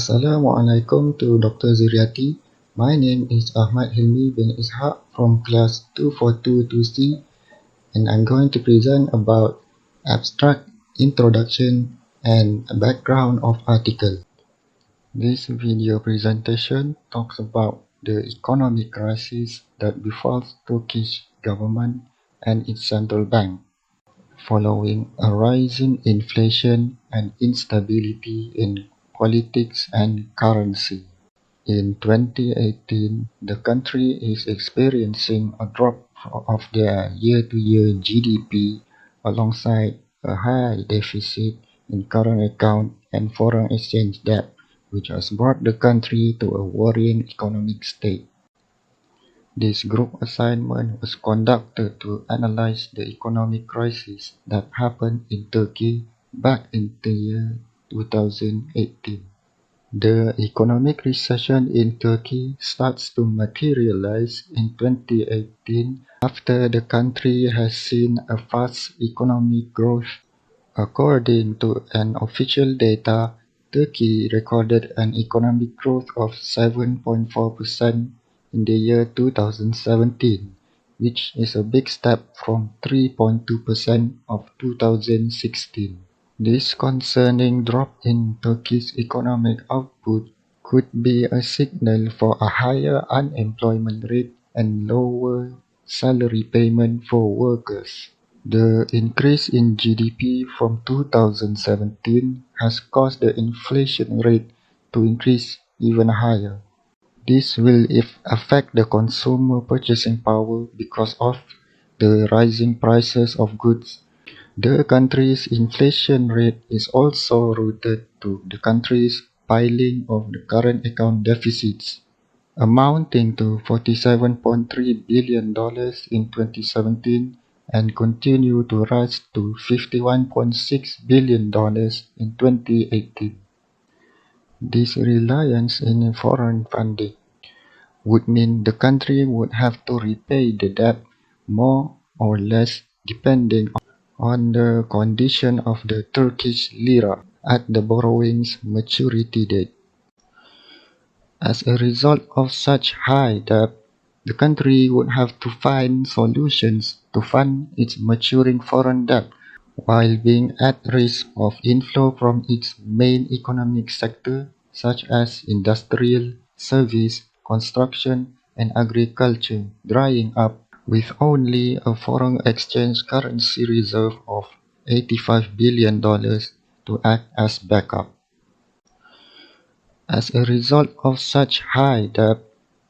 Assalamualaikum to Dr. Zuriati. My name is Ahmad Hilmi bin Ishaq from class 2422C, and I'm going to present about abstract introduction and background of article. This video presentation talks about the economic crisis that befalls Turkish government and its central bank, following a rising inflation and instability in politics and currency. In 2018, the country is experiencing a drop of their year-to-year GDP alongside a high deficit in current account and foreign exchange debt, which has brought the country to a worrying economic state. This group assignment was conducted to analyze the economic crisis that happened in Turkey back in the year 2018. The economic recession in Turkey starts to materialize in 2018 after the country has seen a fast economic growth. According to an official data, Turkey recorded an economic growth of 7.4% in the year 2017, which is a big step from 3.2% of 2016. This concerning drop in Turkey's economic output could be a signal for a higher unemployment rate and lower salary payment for workers. The increase in GDP from 2017 has caused the inflation rate to increase even higher. This will affect the consumer purchasing power because of the rising prices of goods. The country's inflation rate is also rooted to the country's piling of the current account deficits, amounting to $47.3 billion in 2017 and continue to rise to $51.6 billion in 2018. This reliance in foreign funding would mean the country would have to repay the debt more or less depending on the condition of the Turkish lira at the borrowing's maturity date. As a result of such high debt, the country would have to find solutions to fund its maturing foreign debt while being at risk of inflow from its main economic sector such as industrial, service, construction, and agriculture drying up with only a foreign exchange currency reserve of $85 billion to act as backup. As a result of such high debt,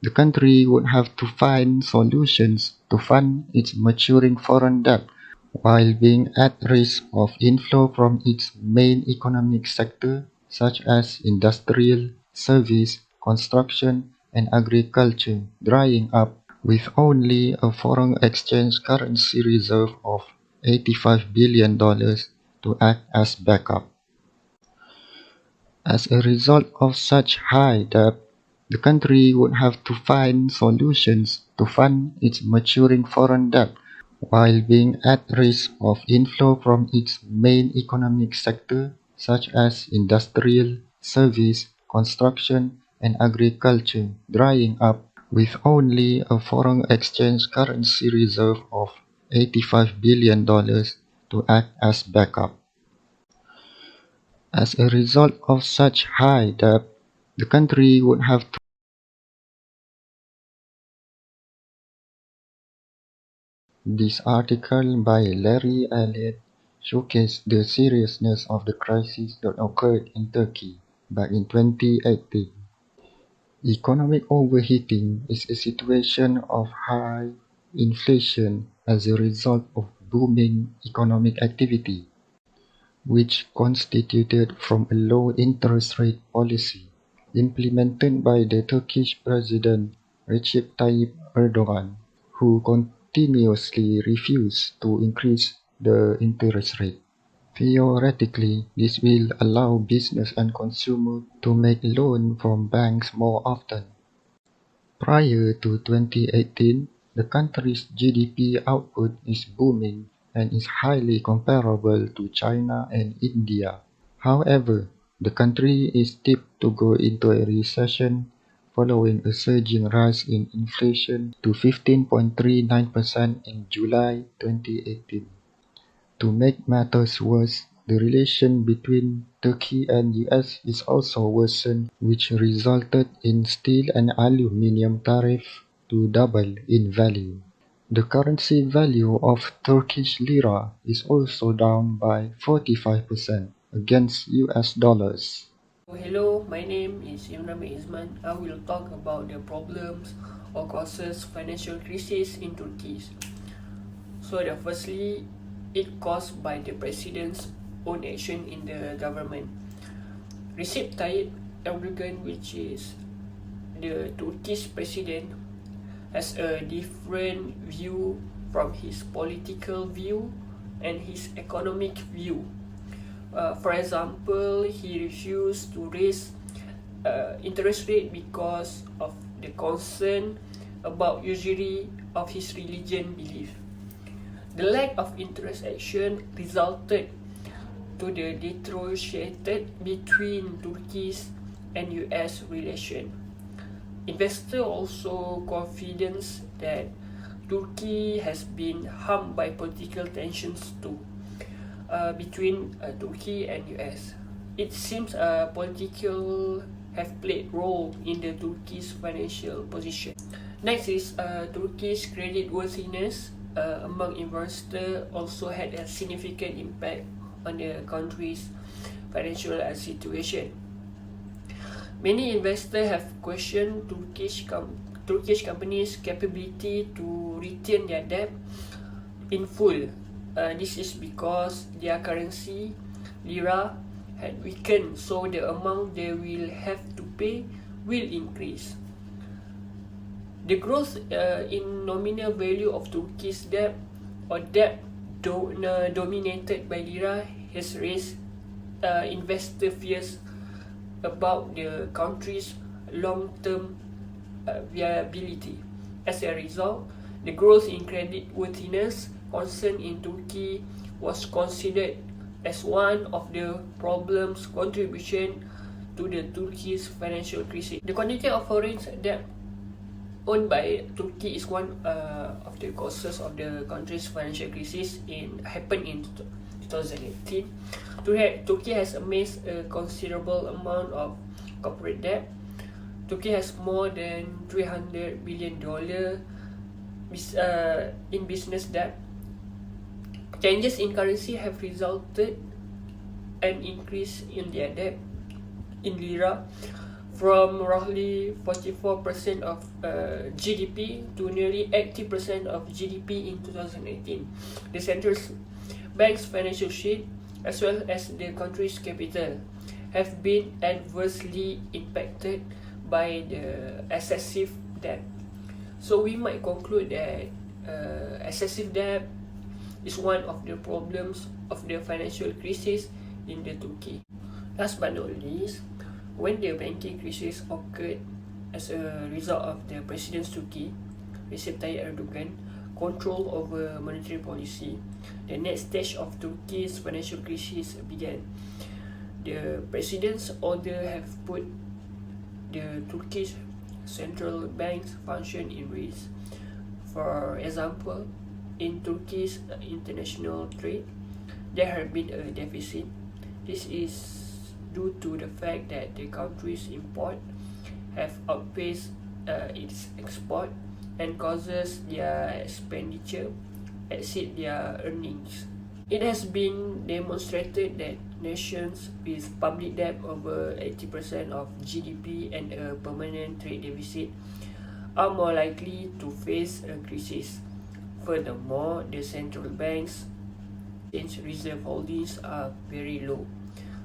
the country would have to find solutions to fund its maturing foreign debt while being at risk of inflow from its main economic sector such as industrial, service, construction, and agriculture drying up with only a foreign exchange currency reserve of $85 billion to act as backup. As a result of such high debt, the country would have to find solutions to fund its maturing foreign debt while being at risk of inflow from its main economic sector such as industrial, service, construction, and agriculture drying up with only a foreign exchange currency reserve of $85 billion to act as backup. As a result of such high debt, the country would have to. This article by Larry Elliott showcased the seriousness of the crisis that occurred in Turkey back in 2018. Economic overheating is a situation of high inflation as a result of booming economic activity, which constituted from a low interest rate policy implemented by the Turkish President Recep Tayyip Erdogan, who continuously refused to increase the interest rate. Theoretically, this will allow business and consumers to make loans from banks more often. Prior to 2018, the country's GDP output is booming and is highly comparable to China and India. However, The country is tipped to go into a recession following a surging rise in inflation to 15.39% in July 2018. To make matters worse, the relation between Turkey and US is also worsened, which resulted in steel and aluminium tariffs to double in value. The currency value of Turkish lira is also down by 45% against US dollars. Hello, my name is Imran Isman. I will talk about the problems or causes financial crisis in Turkey. Firstly, it caused by the president's own action in the government. Recep Tayyip Erdogan, which is the Turkish president, has a different view from his political view and his economic view. For example, he refused to raise interest rate because of the concern about usury of his religion belief. The lack of interest action resulted to the deteriorated between Turkey's and US relation. Investors also confidence that Turkey has been harmed by political tensions too between Turkey and US. It seems political have played role in the Turkey's financial position. Next is Turkey's credit worthiness among investors also had a significant impact on the country's financial situation. Many investors have questioned Turkish companies' capability to retain their debt in full. This is because their currency, lira, had weakened, so the amount they will have to pay will increase. The growth in nominal value of Turkey's debt or debt dominated by lira has raised investor fears about the country's long-term viability. As a result, the growth in credit worthiness concern in Turkey was considered as one of the problems contribution to the Turkey's financial crisis. The quantity of foreign debt owned by Turkey is one of the causes of the country's financial crisis happened in 2018. Turkey has amassed a considerable amount of corporate debt. Turkey has more than $300 billion in business debt. Changes in currency have resulted an increase in their debt in lira from roughly 44% of GDP to nearly 80% of GDP in 2018. The central bank's financial sheet, as well as the country's capital, have been adversely impacted by the excessive debt. So we might conclude that excessive debt is one of the problems of the financial crisis in the Turkey. Last but not least, when the banking crisis occurred as a result of the president's Turkey, Recep Tayyip Erdogan, control over monetary policy, the next stage of Turkey's financial crisis began. The president's order have put the Turkish central bank's function in risk. For example, in Turkey's international trade, there have been a deficit. This is due to the fact that the country's import have outpaced its export and causes their expenditure exceed their earnings. It has been demonstrated that nations with public debt over 80% of GDP and a permanent trade deficit are more likely to face a crisis. Furthermore, the central bank's reserve holdings are very low,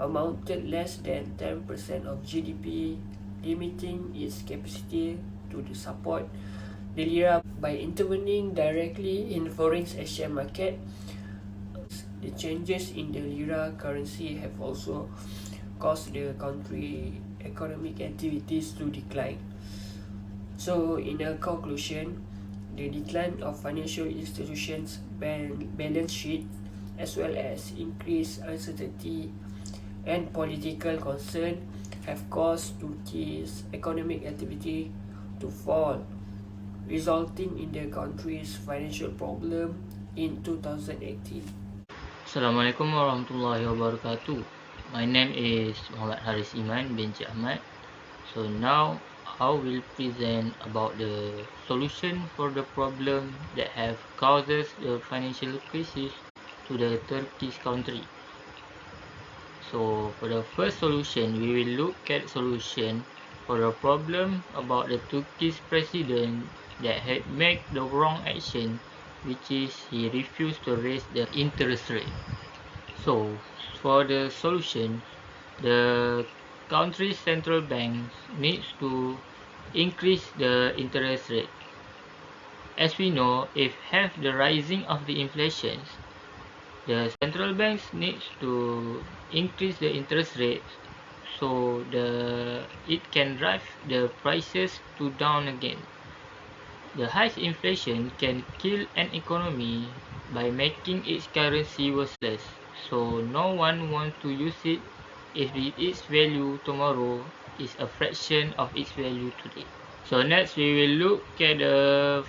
amounted less than 10% of GDP, limiting its capacity to support the lira. By intervening directly in the foreign exchange market, the changes in the lira currency have also caused the country economic activities to decline. So in a conclusion, the decline of financial institutions' balance sheet as well as increased uncertainty and political concern have caused Turkey's economic activity to fall, resulting in the country's financial problem in 2018. Assalamualaikum warahmatullahi wabarakatuh. My name is Muhammad Haris Iman bin Ahmad. So now I will present about the solution for the problem that have causes the financial crisis to the Turkish country. So for the first solution, we will look at solution for the problem about the Turkish president that had made the wrong action, which is he refused to raise the interest rate. So for the solution, the country's central bank needs to increase the interest rate. As we know, if have the rising of the inflation, the central banks needs to increase the interest rate so it can drive the prices to down again. The high inflation can kill an economy by making its currency worthless, so no one wants to use it if its value tomorrow is a fraction of its value today. So next we will look at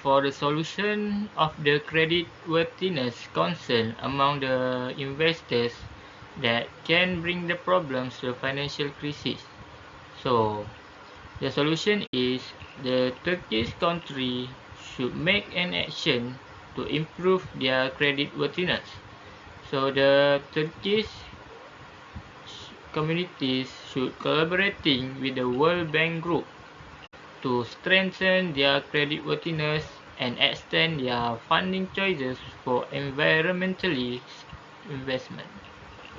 for the solution of the credit worthiness concern among the investors that can bring the problems to the financial crisis. So the solution is the Turkish country should make an action to improve their credit worthiness. So the Turkish communities should collaborating with the World Bank Group to strengthen their creditworthiness and extend their funding choices for environmentally investment.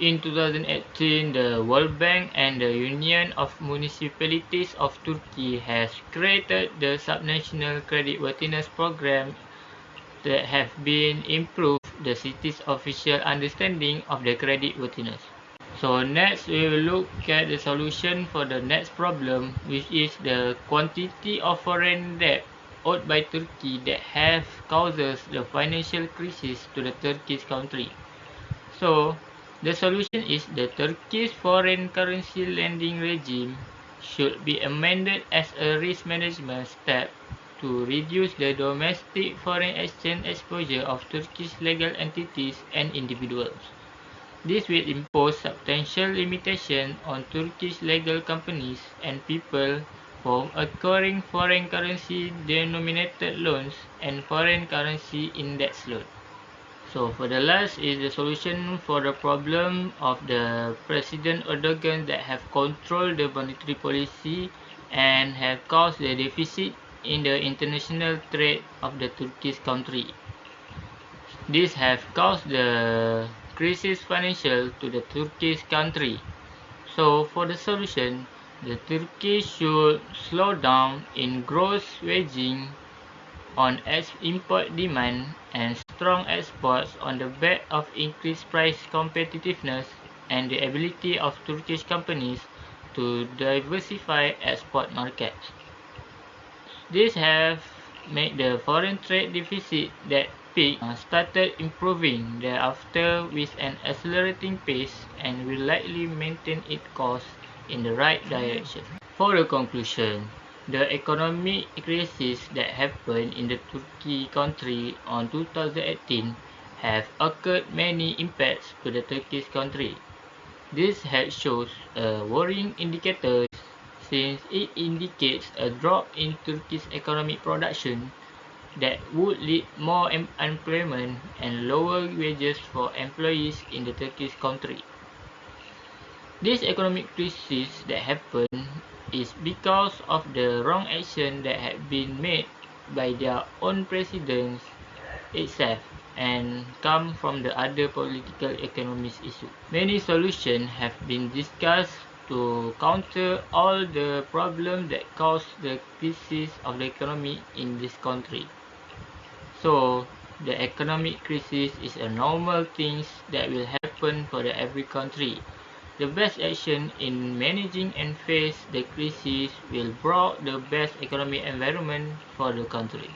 In 2018, the World Bank and the Union of Municipalities of Turkey has created the subnational creditworthiness program that have been improved the city's official understanding of the creditworthiness. So next we will look at the solution for the next problem, which is the quantity of foreign debt owed by Turkey that have causes the financial crisis to the Turkish country. So the solution is the Turkish foreign currency lending regime should be amended as a risk management step to reduce the domestic foreign exchange exposure of Turkish legal entities and individuals. This will impose substantial limitations on Turkish legal companies and people from acquiring foreign currency denominated loans and foreign currency index loans. So for the last is the solution for the problem of the President Erdogan that have controlled the monetary policy and have caused the deficit in the international trade of the Turkish country. This have caused the crisis financial to the Turkish country. So for the solution, the Turkey should slow down in gross waging on import demand and strong exports on the back of increased price competitiveness and the ability of Turkish companies to diversify export markets. This have made the foreign trade deficit that peaked started improving thereafter with an accelerating pace and will likely maintain its course in the right direction. For the conclusion, the economic crisis that happened in the Turkey country on 2018 have occurred many impacts to the Turkish country. This has shows a worrying indicator since it indicates a drop in Turkish economic production that would lead more unemployment and lower wages for employees in the Turkish country. This economic crisis that happened is because of the wrong action that had been made by their own presidents itself and come from the other political economic issues. Many solutions have been discussed to counter all the problems that cause the crisis of the economy in this country. So the economic crisis is a normal thing that will happen for every country. The best action in managing and face the crisis will bring the best economic environment for the country.